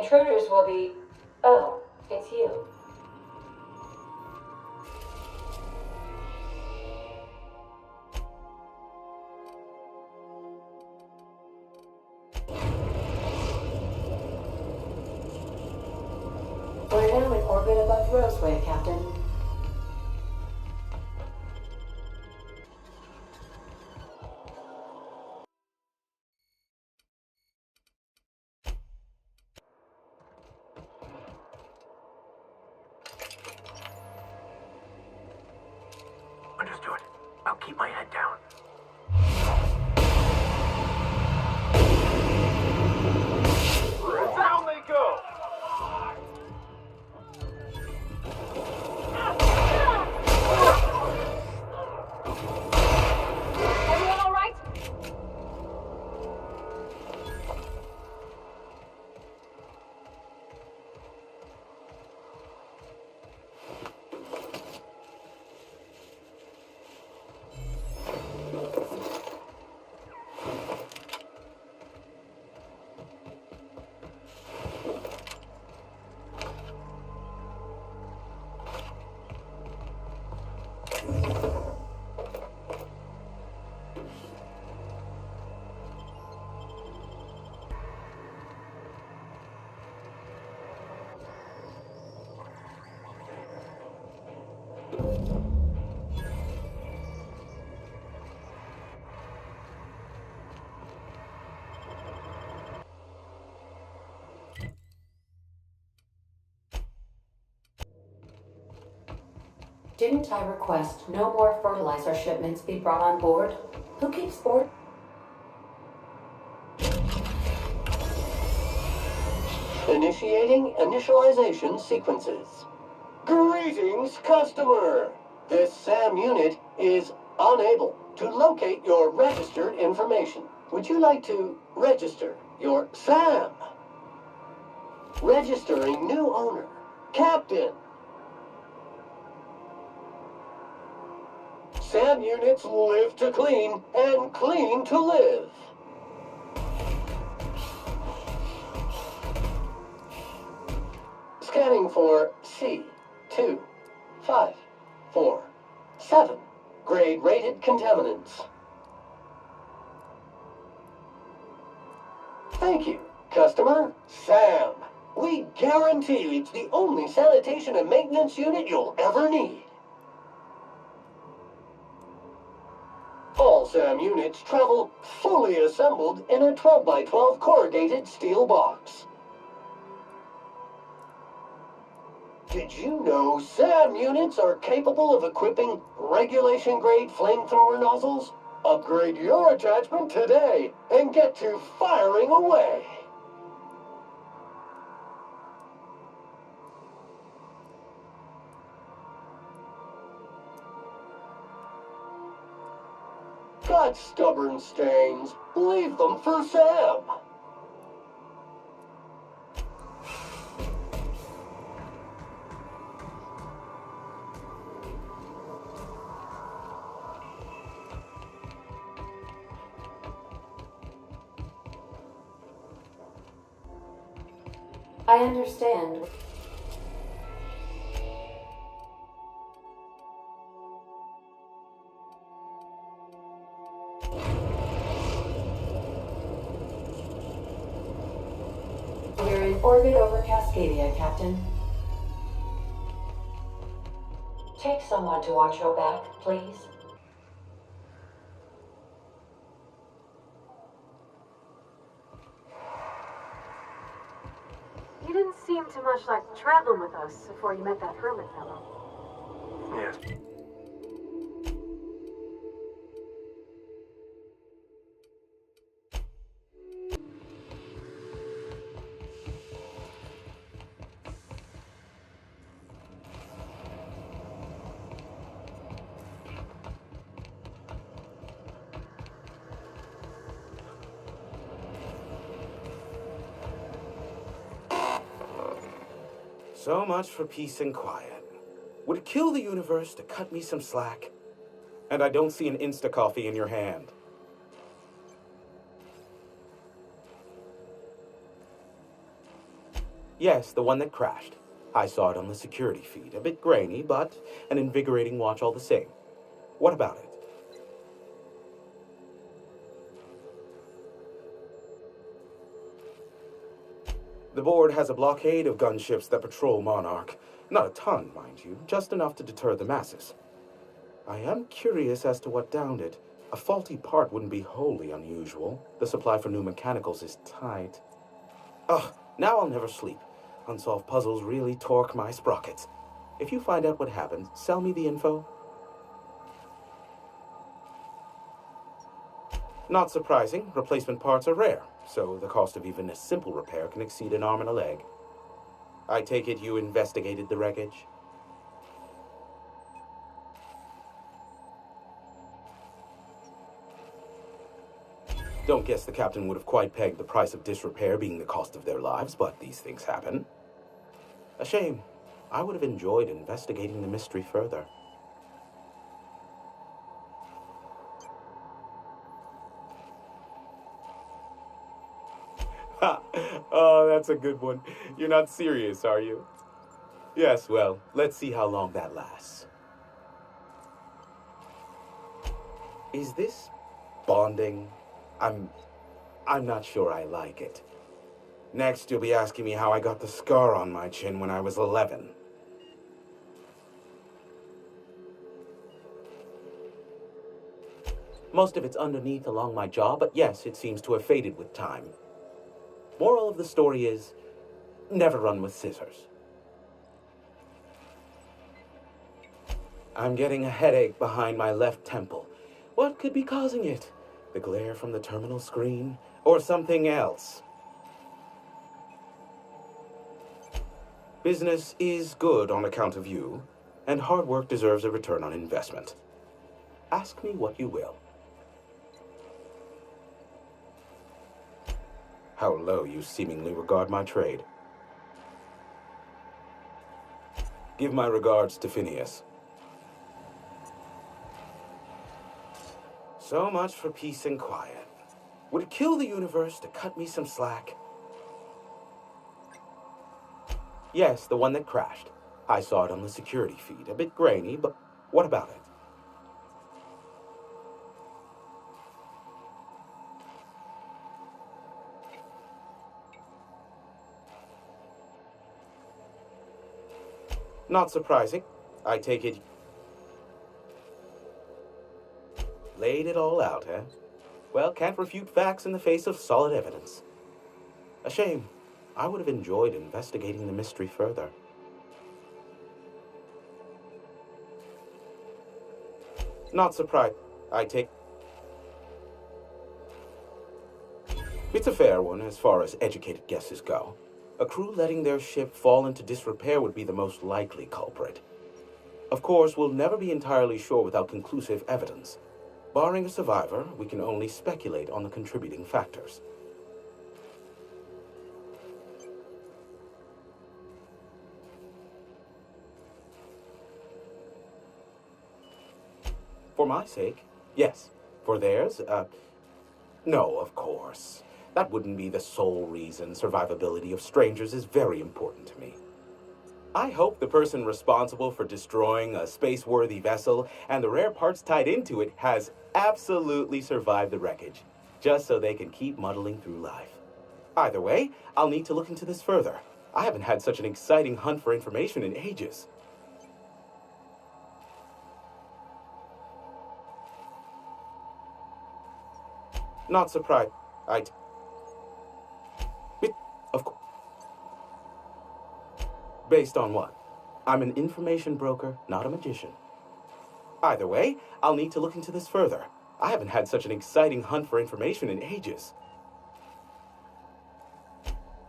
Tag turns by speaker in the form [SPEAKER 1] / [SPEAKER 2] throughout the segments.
[SPEAKER 1] intruders will be... Oh, it's you. We're now in orbit above Roseway, Captain.
[SPEAKER 2] Understood. I'll keep my head down. Down they go!
[SPEAKER 1] Everyone all right? Didn't I request no more fertilizer shipments be brought on board? Who keeps board?
[SPEAKER 3] Initiating initialization sequences. Greetings, customer! This SAM unit is unable to locate your registered information. Would you like to register your SAM? Registering new owner. Captain. SAM units live to clean and clean to live. Scanning for C2547. Grade rated contaminants. Thank you, customer. SAM. We guarantee it's the only sanitation and maintenance unit you'll ever need. All SAM units travel fully assembled in a 12 by 12 corrugated steel box. Did you know SAM units are capable of equipping regulation-grade flamethrower nozzles? Upgrade your attachment today and get to firing away. Got stubborn stains. Leave them for Sam.
[SPEAKER 1] I understand. We're in orbit over Cascadia, Captain. Take someone to watch your back, please.
[SPEAKER 4] You didn't seem too much like traveling with us before you met that hermit fellow.
[SPEAKER 2] Yes.
[SPEAKER 5] So much for peace and quiet. Would it kill the universe to cut me some slack? And I don't see an Insta-coffee in your hand. Yes, the one that crashed. I saw it on the security feed. A bit grainy, but an invigorating watch all the same. What about it? The board has a blockade of gunships that patrol Monarch. Not a ton, mind you, just enough to deter the masses. I am curious as to what downed it. A faulty part wouldn't be wholly unusual. The supply for new mechanicals is tight. Ugh, now I'll never sleep. Unsolved puzzles really torque my sprockets. If you find out what happened, sell me the info. Not surprising, replacement parts are rare, so the cost of even a simple repair can exceed an arm and a leg. I take it you investigated the wreckage? Don't guess the captain would have quite pegged the price of disrepair being the cost of their lives, but these things happen. A shame. I would have enjoyed investigating the mystery further. Ha! Oh, that's a good one. You're not serious, are you? Yes, well, let's see how long that lasts. Is this bonding? I'm not sure I like it. Next, you'll be asking me how I got the scar on my chin when I was 11. Most of it's underneath along my jaw, but yes, it seems to have faded with time. Moral of the story is, never run with scissors. I'm getting a headache behind my left temple. What could be causing it? The glare from the terminal screen, or something else? Business is good on account of you, and hard work deserves a return on investment. Ask me what you will. How low you seemingly regard my trade. Give my regards to Phineas. So much for peace and quiet. Would it kill the universe to cut me some slack? Yes, the one that crashed. I saw it on the security feed. A bit grainy, but what about it? Not surprising. I take it... Laid it all out, eh? Well, can't refute facts in the face of solid evidence. A shame. I would have enjoyed investigating the mystery further. Not surprised. I take... It's a fair one as far as educated guesses go. A crew letting their ship fall into disrepair would be the most likely culprit. Of course, we'll never be entirely sure without conclusive evidence. Barring a survivor, we can only speculate on the contributing factors. For my sake, yes. For theirs, no, of course. That wouldn't be the sole reason. Survivability of strangers is very important to me. I hope the person responsible for destroying a space-worthy vessel and the rare parts tied into it has absolutely survived the wreckage, just so they can keep muddling through life. Either way, I'll need to look into this further. I haven't had such an exciting hunt for information in ages. Not surprised. Of course. Based on what? I'm an information broker, not a magician. Either way, I'll need to look into this further. I haven't had such an exciting hunt for information in ages.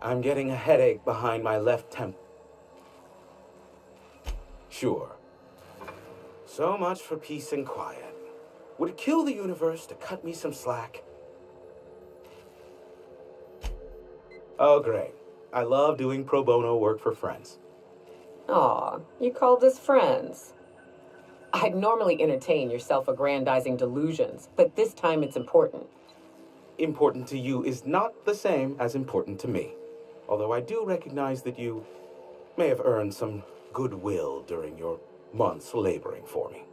[SPEAKER 5] I'm getting a headache behind my left temple. Sure. So much for peace and quiet. Would it kill the universe to cut me some slack? Oh, great. I love doing pro bono work for friends.
[SPEAKER 6] Aw, you called us friends. I'd normally entertain your self-aggrandizing delusions, but this time it's important.
[SPEAKER 5] Important to you is not the same as important to me. Although I do recognize that you may have earned some goodwill during your months laboring for me.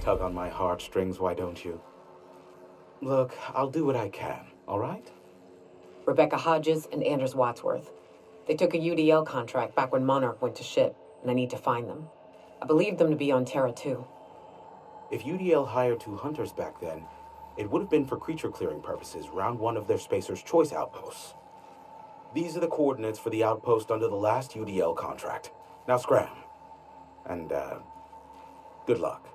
[SPEAKER 5] Tug on my heartstrings, why don't you? Look, I'll do what I can, all right?
[SPEAKER 6] Rebecca Hodges and Anders Wadsworth. They took a UDL contract back when Monarch went to ship, and I need to find them. I believe them to be on Terra 2.
[SPEAKER 5] If UDL hired 2 hunters back then, it would have been for creature clearing purposes, round one of their Spacer's Choice outposts. These are the coordinates for the outpost under the last UDL contract. Now scram. And, good luck.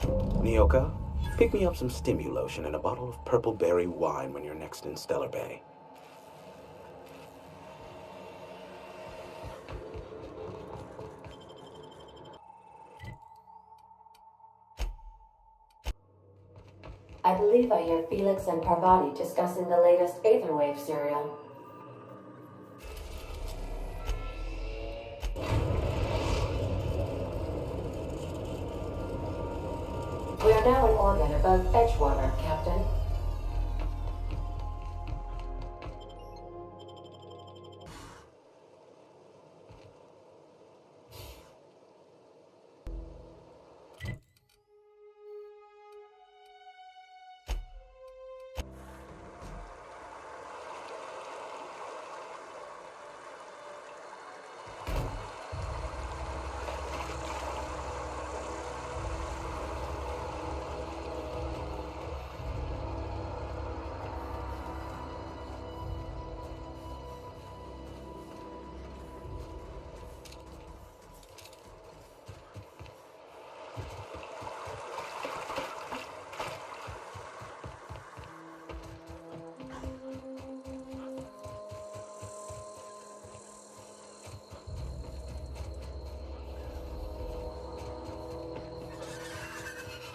[SPEAKER 5] Ниоки, pick me up some Stimulotion and a bottle of purple berry wine when you're next in Stellar Bay.
[SPEAKER 1] I believe I hear Felix and Parvati discussing the latest Aetherwave serial. We are now in orbit above Edgewater, Captain.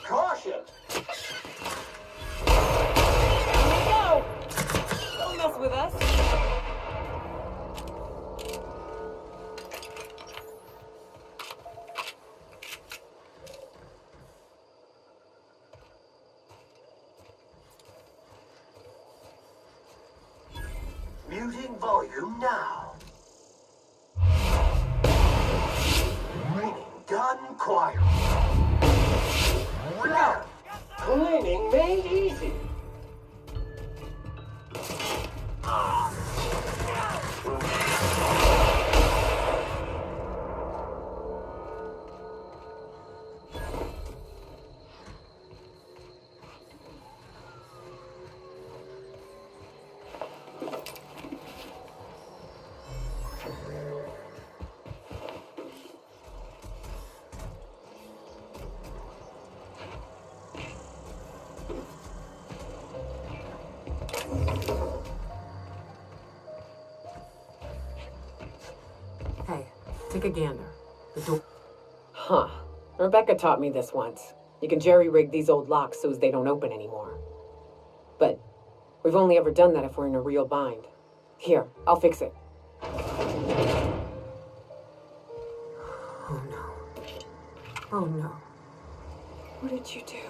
[SPEAKER 3] Caution!
[SPEAKER 6] No! Don't mess with us.
[SPEAKER 3] Muting volume now. Ringing gun choir. Cleaning made easy.
[SPEAKER 6] Hey, take a gander. The door. Huh. Rebecca taught me this once. You can jerry-rig these old locks so as they don't open anymore. But we've only ever done that if we're in a real bind. Here, I'll fix it. Oh no. Oh no. What did you do?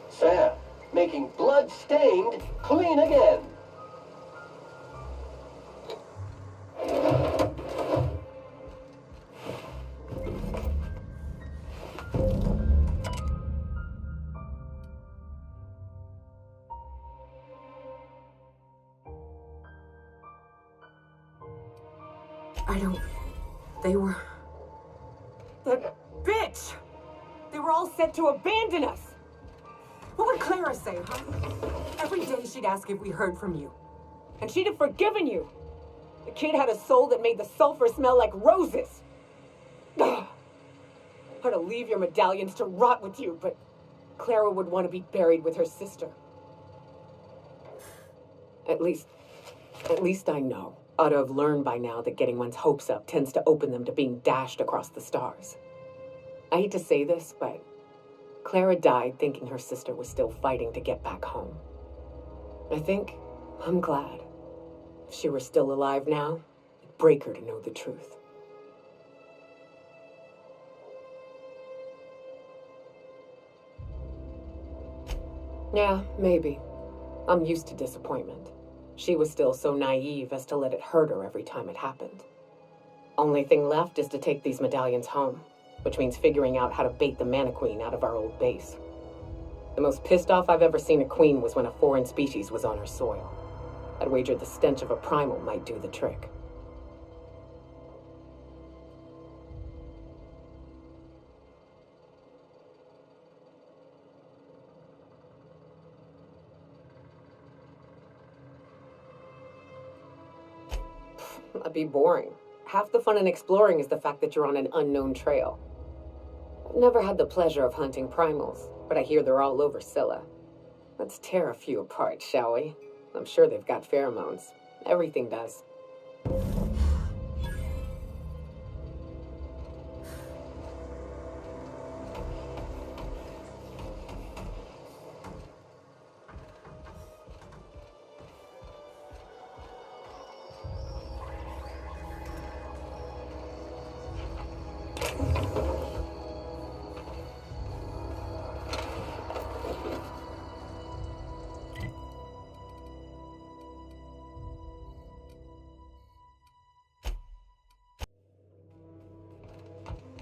[SPEAKER 3] Sam, making blood-stained clean again.
[SPEAKER 6] They were... That bitch! They were all set to abandon us! What would Clara say, huh? Every day she'd ask if we heard from you. And she'd have forgiven you. The kid had a soul that made the sulfur smell like roses. Ugh. I'd to leave your medallions to rot with you, but Clara would want to be buried with her sister. At least I know. Ought to have learned by now that getting one's hopes up tends to open them to being dashed across the stars. I hate to say this, but Clara died thinking her sister was still fighting to get back home. I'm glad. If she were still alive now, it'd break her to know the truth. Yeah, maybe. I'm used to disappointment. She was still so naive as to let it hurt her every time it happened. Only thing left is to take these medallions home, which means figuring out how to bait the Mana-Queen out of our old base. The most pissed off I've ever seen a queen was when a foreign species was on her soil. I'd wager the stench of a primal might do the trick. That'd be boring. Half the fun in exploring is the fact that you're on an unknown trail. I've never had the pleasure of hunting primals, but I hear they're all over Scylla. Let's tear a few apart, shall we? I'm sure they've got pheromones. Everything does.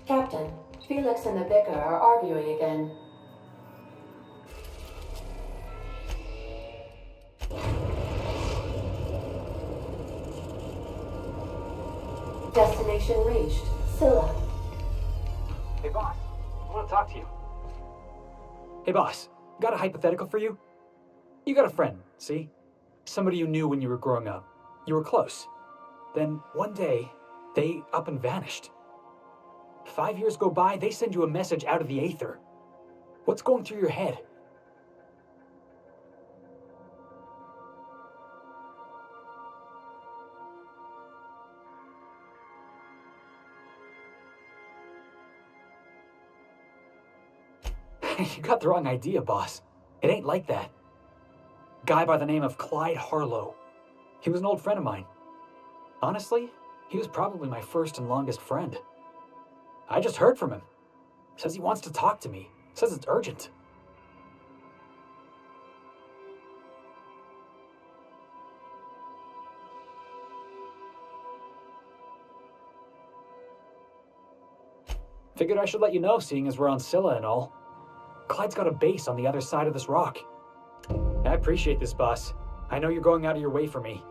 [SPEAKER 1] Captain, Felix and the Vicar are arguing again. Destination reached. Scylla.
[SPEAKER 7] Hey, boss. I want to talk to you. Hey, boss. Got a hypothetical for you? You got a friend, see? Somebody you knew when you were growing up. You were close. Then, one day, they up and vanished. 5 years go by, they send you a message out of the aether. What's going through your head? You got the wrong idea, boss. It ain't like that. Guy by the name of Clyde Harlow. He was an old friend of mine. Honestly, he was probably my first and longest friend. I just heard from him. Says he wants to talk to me. Says it's urgent. Figured I should let you know, seeing as we're on Scylla and all. Clyde's got a base on the other side of this rock. I appreciate this, boss. I know you're going out of your way for me.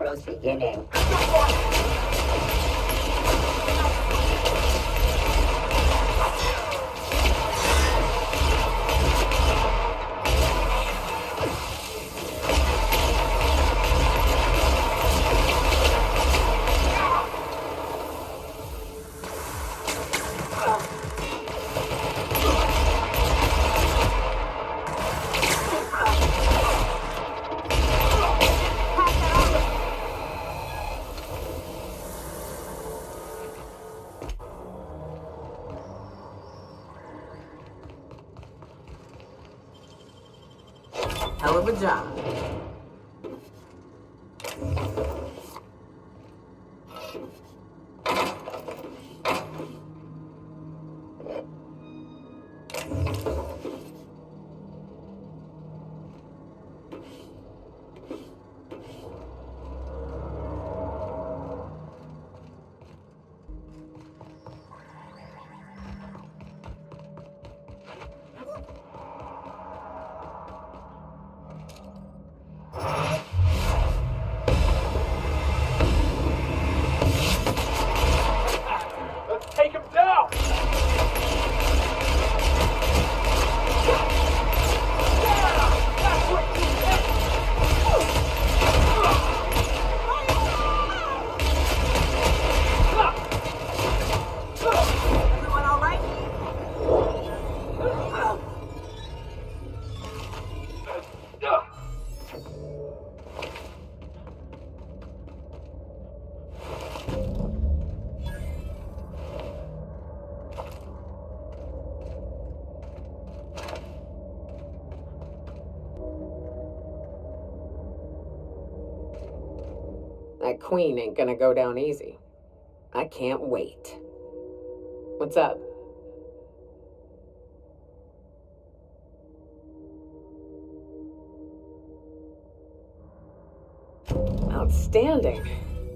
[SPEAKER 8] Proseguirem.
[SPEAKER 6] Hell of a job.
[SPEAKER 7] Take him down!
[SPEAKER 6] Everyone all right? That queen ain't gonna go down easy. I can't wait. What's up? Outstanding.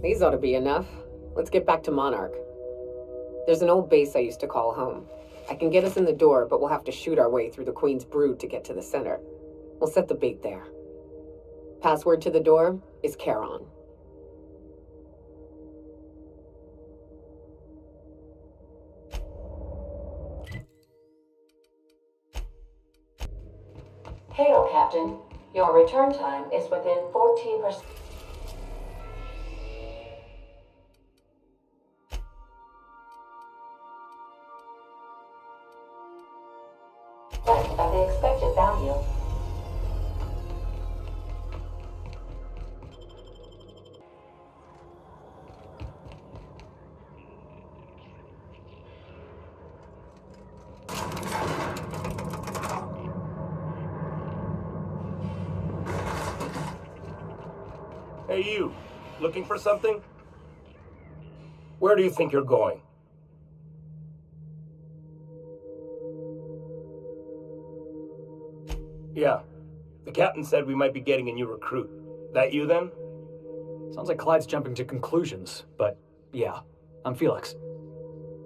[SPEAKER 6] These ought to be enough. Let's get back to Monarch. There's an old base I used to call home. I can get us in the door, but we'll have to shoot our way through the Queen's brood to get to the center. We'll set the bait there. Password to the door is Charon.
[SPEAKER 1] Hail, Captain. Your return time is within 14%. Of the expected value.
[SPEAKER 2] Hey, you. Looking for something? Where do you think you're going? Yeah. The captain said we might be getting a new recruit. That you, then?
[SPEAKER 7] Sounds like Clyde's jumping to conclusions, but yeah, I'm Felix.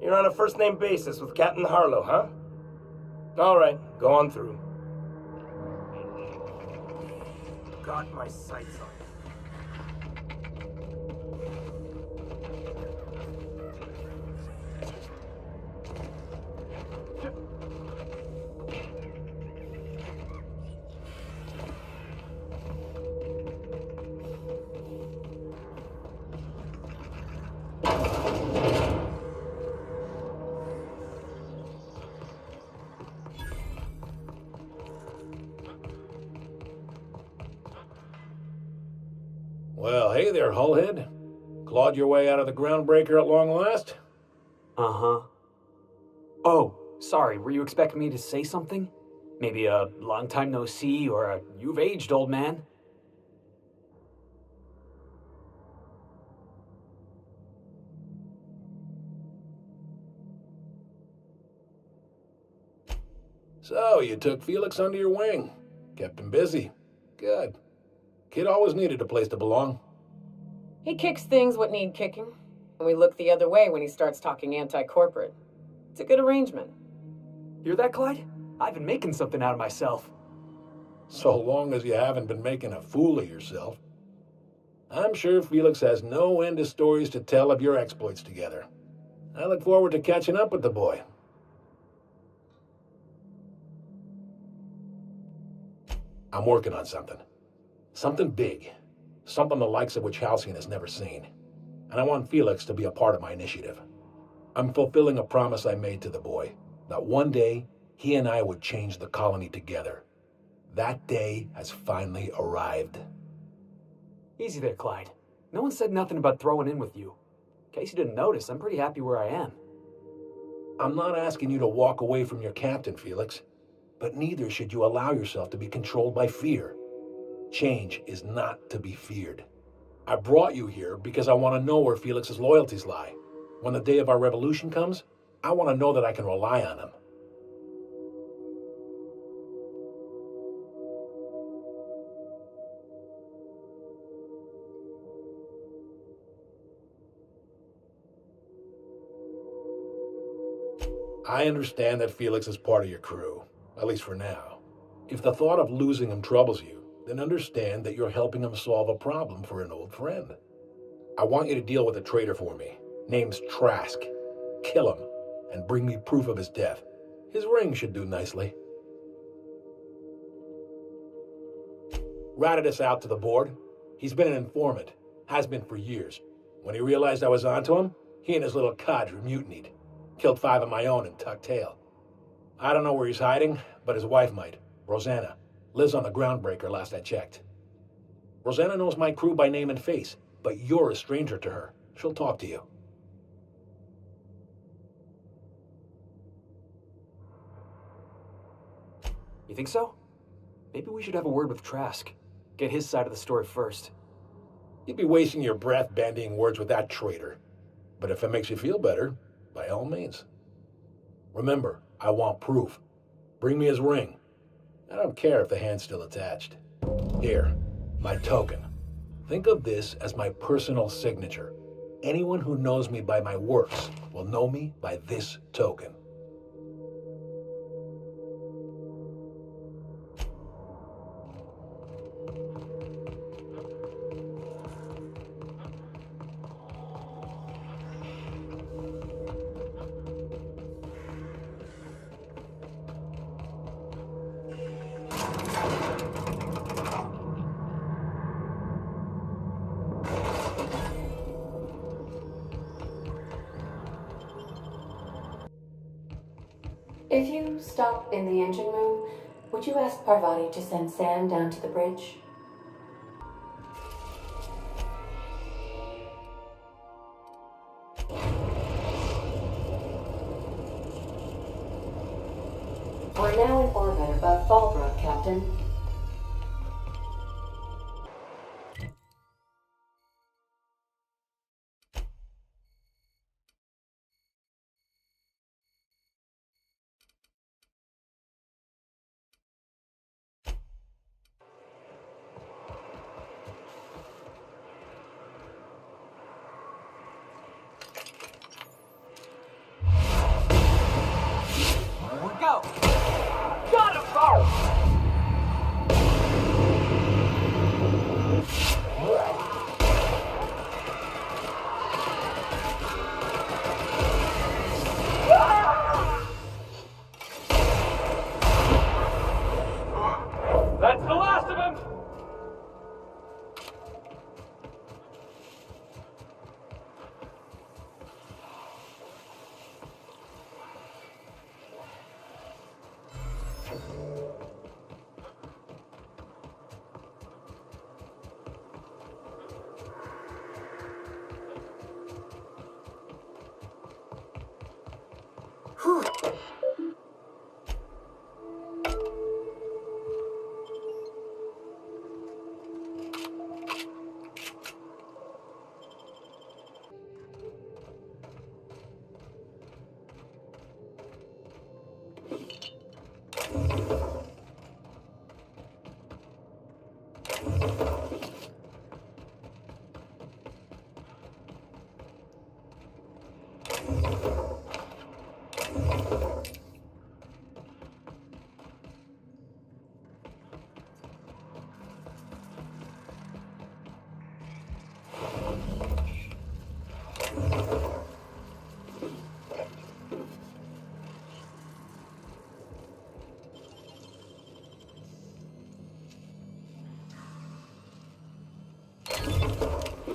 [SPEAKER 2] You're on a first-name basis with Captain Harlow, huh? All right, go on through. Got my sights on you.
[SPEAKER 9] Well, hey there, Hullhead. Clawed your way out of the groundbreaker at long last?
[SPEAKER 7] Uh-huh. Oh, sorry, were you expecting me to say something? Maybe a long time no see, or a you've aged, old man?
[SPEAKER 9] So, you took Felix under your wing. Kept him busy. Good. Kid always needed a place to belong.
[SPEAKER 6] He kicks things what need kicking, and we look the other way when he starts talking anti-corporate. It's a good arrangement.
[SPEAKER 7] Hear that, Clyde? I've been making something out of myself.
[SPEAKER 9] So long as you haven't been making a fool of yourself. I'm sure Felix has no end of stories to tell of your exploits together. I look forward to catching up with the boy. I'm working on something. Something big. Something the likes of which Halcyon has never seen. And I want Felix to be a part of my initiative. I'm fulfilling a promise I made to the boy, that one day he and I would change the colony together. That day has finally arrived.
[SPEAKER 7] Easy there, Clyde. No one said nothing about throwing in with you. In case you didn't notice, I'm pretty happy where I am.
[SPEAKER 9] I'm not asking you to walk away from your captain, Felix, but neither should you allow yourself to be controlled by fear. Change is not to be feared. I brought you here because I want to know where Felix's loyalties lie. When the day of our revolution comes, I want to know that I can rely on him. I understand that Felix is part of your crew, at least for now. If the thought of losing him troubles you, then understand that you're helping him solve a problem for an old friend. I want you to deal with a traitor for me. Name's Trask. Kill him, and bring me proof of his death. His ring should do nicely. Ratted us out to the board. He's been an informant. Has been for years. When he realized I was onto him, he and his little cadre mutinied. Killed 5 of my own and tucked tail. I don't know where he's hiding, but his wife might. Rosanna. Lives on the Groundbreaker last I checked. Rosanna knows my crew by name and face, but you're a stranger to her. She'll talk to you.
[SPEAKER 7] You think so? Maybe we should have a word with Trask. Get his side of the story first.
[SPEAKER 9] You'd be wasting your breath bandying words with that traitor. But if it makes you feel better, by all means. Remember, I want proof. Bring me his ring. I don't care if the hand's still attached. Here, my token. Think of this as my personal signature. Anyone who knows me by my works will know me by this token.
[SPEAKER 1] If you stop in the engine room, would you ask Parvati to send Sam down to the bridge? We're now in orbit above Fallbrook, Captain.
[SPEAKER 6] Go! Got him! Go!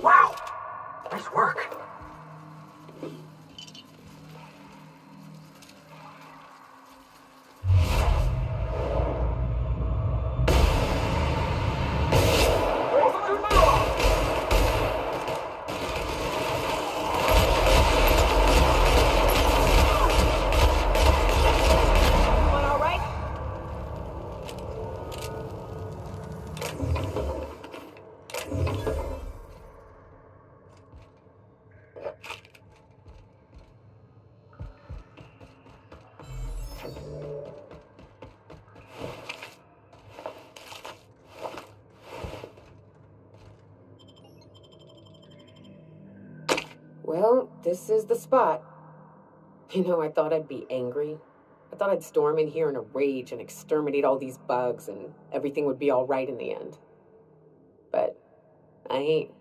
[SPEAKER 7] Wow! Nice work.
[SPEAKER 6] Well, this is the spot. You know, I thought I'd be angry. I thought I'd storm in here in a rage and exterminate all these bugs and everything would be all right in the end. But I ain't.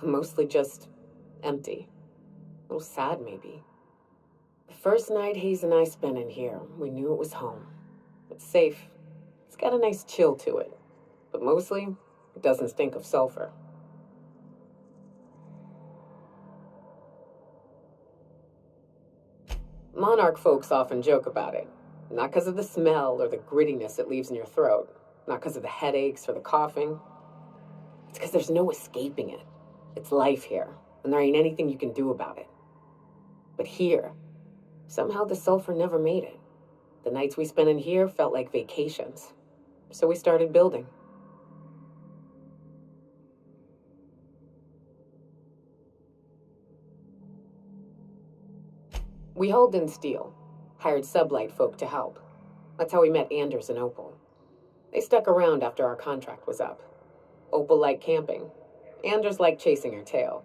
[SPEAKER 6] I'm mostly just empty. A little sad, maybe. The first night Hayes and I spent in here, we knew it was home. It's safe. It's got a nice chill to it. But mostly, it doesn't stink of sulfur. Monarch folks often joke about it. Not because of the smell or the grittiness it leaves in your throat. Not because of the headaches or the coughing. It's because there's no escaping it. It's life here, and there ain't anything you can do about it. But here, somehow the sulfur never made it. The nights we spent in here felt like vacations. So we started building. We hauled in steel, hired sublight folk to help. That's how we met Anders and Opal. They stuck around after our contract was up. Opal liked camping. Anders liked chasing her tail.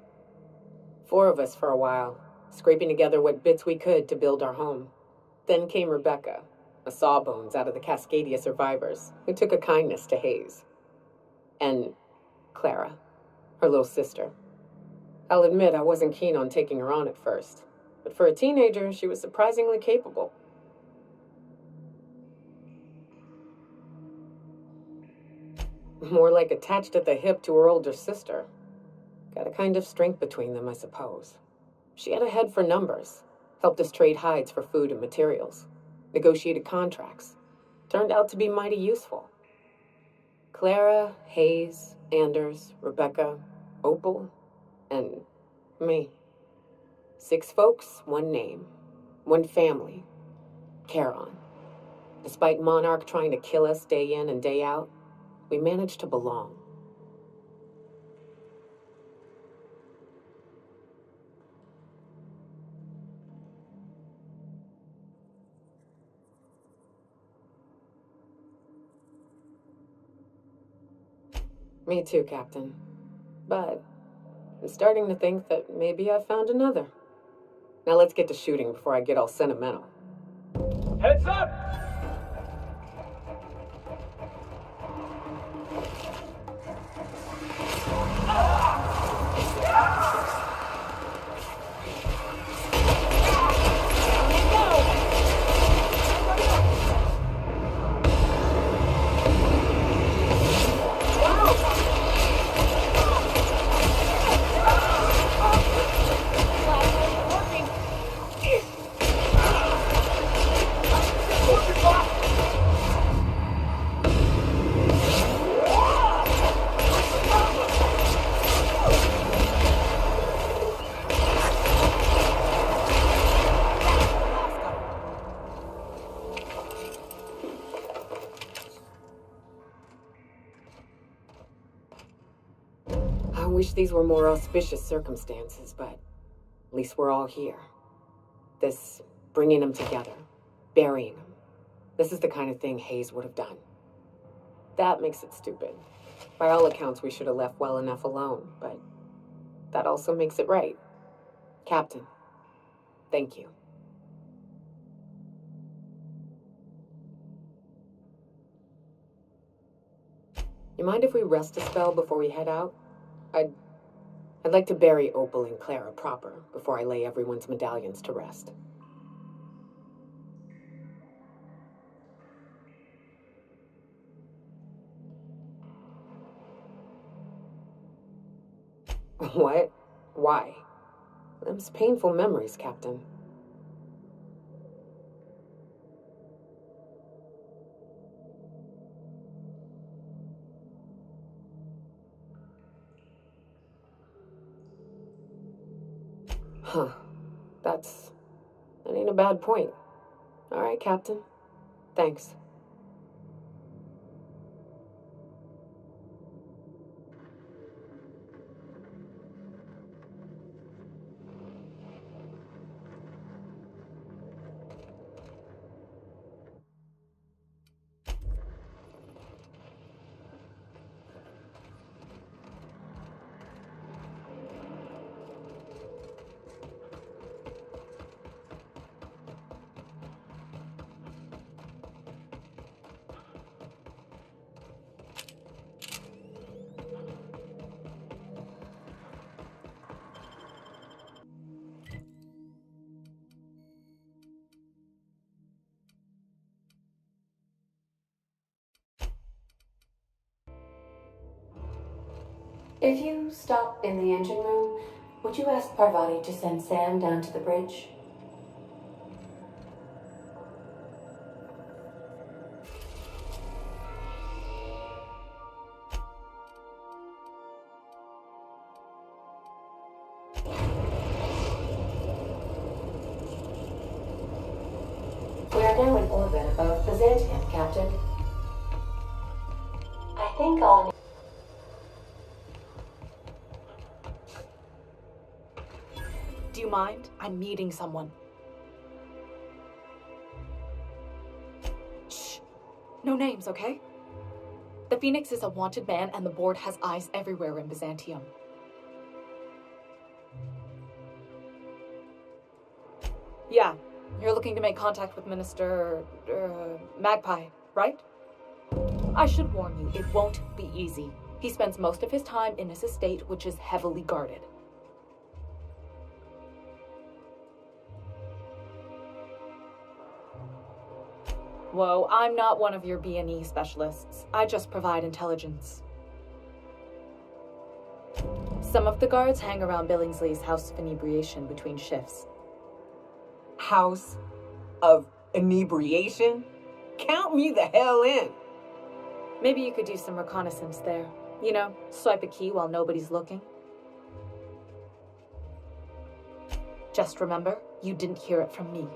[SPEAKER 6] 4 of us for a while, scraping together what bits we could to build our home. Then came Rebecca, a sawbones out of the Cascadia survivors, who took a kindness to Hayes. And Clara, her little sister. I'll admit I wasn't keen on taking her on at first. But for a teenager, she was surprisingly capable. More like attached at the hip to her older sister. Got a kind of strength between them, I suppose. She had a head for numbers, helped us trade hides for food and materials, negotiated contracts. Turned out to be mighty useful. Clara, Hayes, Anders, Rebecca, Opal, and me. 6 folks, 1 name, 1 family, Charon. Despite Monarch trying to kill us day in and day out, we managed to belong. Me too, Captain. But I'm starting to think that maybe I found another. Now let's get to shooting before I get all sentimental.
[SPEAKER 7] Heads up!
[SPEAKER 6] I wish these were more auspicious circumstances, but at least we're all here. This bringing them together, burying them. This is the kind of thing Hayes would have done. That makes it stupid. By all accounts, we should have left well enough alone, but that also makes it right. Captain, thank you. You mind if we rest a spell before we head out? I'd like to bury Opal and Clara proper before I lay everyone's medallions to rest. What? Why? Them's painful memories, Captain. Huh. That ain't a bad point. All right, Captain. Thanks.
[SPEAKER 1] If you stop in the engine room, would you ask Parvati to send Sam down to the bridge? We are now in orbit above Byzantium, Captain. I think I'll...
[SPEAKER 8] Do you mind? I'm meeting someone. Shh. No names, okay? The Phoenix is a wanted man and the board has eyes everywhere in Byzantium. Yeah, you're looking to make contact with Minister... Magpie, right? I should warn you, it won't be easy. He spends most of his time in his estate, which is heavily guarded. Whoa, I'm not one of your B&E specialists. I just provide intelligence. Some of the guards hang around Billingsley's House of Inebriation between shifts.
[SPEAKER 6] House of Inebriation? Count me the hell in.
[SPEAKER 8] Maybe you could do some reconnaissance there. You know, swipe a key while nobody's looking. Just remember, you didn't hear it from me.